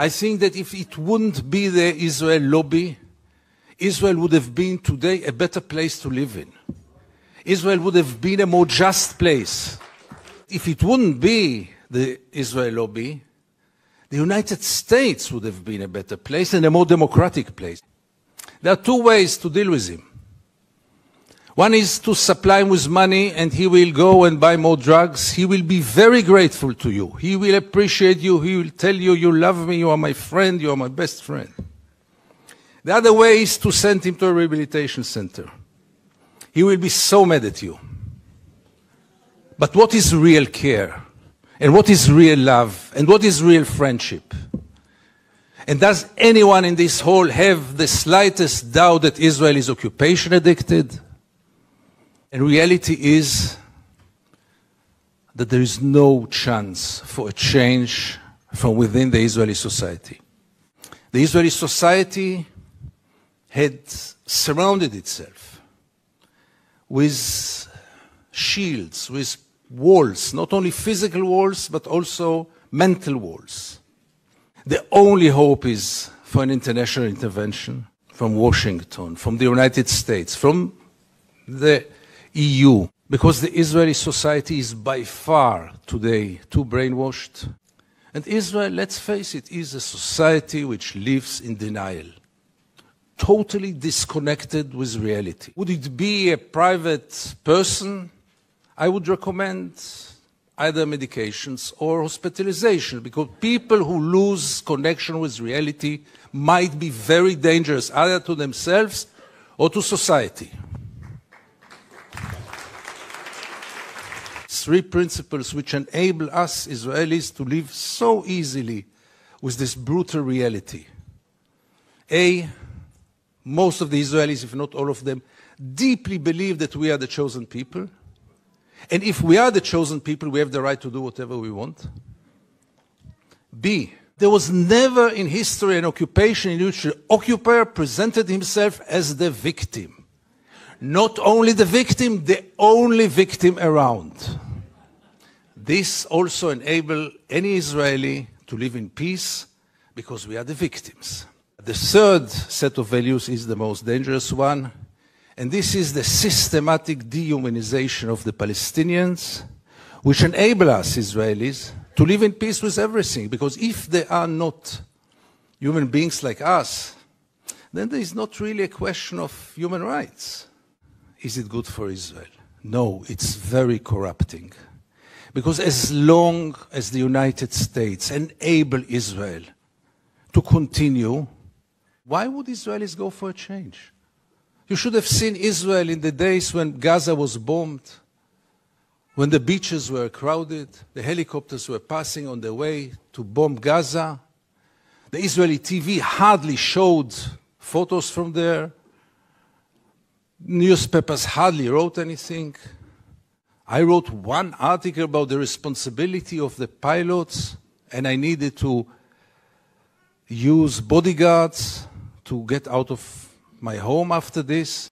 I think that if it wouldn't be the Israel lobby, Israel would have been today a better place to live in. Israel would have been a more just place. If it wouldn't be the Israel lobby, the United States would have been a better place and a more democratic place. There are two ways to deal with him. One is to supply him with money and he will go and buy more drugs. He will be very grateful to you. He will appreciate you. He will tell you, you love me, you are my friend, you are my best friend. The other way is to send him to a rehabilitation center. He will be so mad at you. But what is real care? And what is real love? And what is real friendship? And does anyone in this hall have the slightest doubt that Israel is occupation addicted? And reality is that there is no chance for a change from within the Israeli society. The Israeli society had surrounded itself with shields, with walls, not only physical walls, but also mental walls. The only hope is for an international intervention from Washington, from the United States, from the EU, because the Israeli society is by far today too brainwashed. And Israel, let's face it, is a society which lives in denial, totally disconnected with reality. Would it be a private person? I would recommend either medications or hospitalization, because people who lose connection with reality might be very dangerous, either to themselves or to society. Three principles which enable us Israelis to live so easily with this brutal reality. A, most of the Israelis, if not all of them, deeply believe that we are the chosen people. And if we are the chosen people, we have the right to do whatever we want. B, there was never in history an occupation in which the occupier presented himself as the victim. Not only the victim, the only victim around. This also enables any Israeli to live in peace because we are the victims. The third set of values is the most dangerous one, and this is the systematic dehumanization of the Palestinians, which enable us Israelis to live in peace with everything, because if they are not human beings like us, then there is not really a question of human rights. Is it good for Israel? No, it's very corrupting. Because as long as the United States enable Israel to continue, why would Israelis go for a change? You should have seen Israel in the days when Gaza was bombed, when the beaches were crowded, the helicopters were passing on their way to bomb Gaza. The Israeli TV hardly showed photos from there. Newspapers hardly wrote anything. I wrote one article about the responsibility of the pilots, and I needed to use bodyguards to get out of my home after this.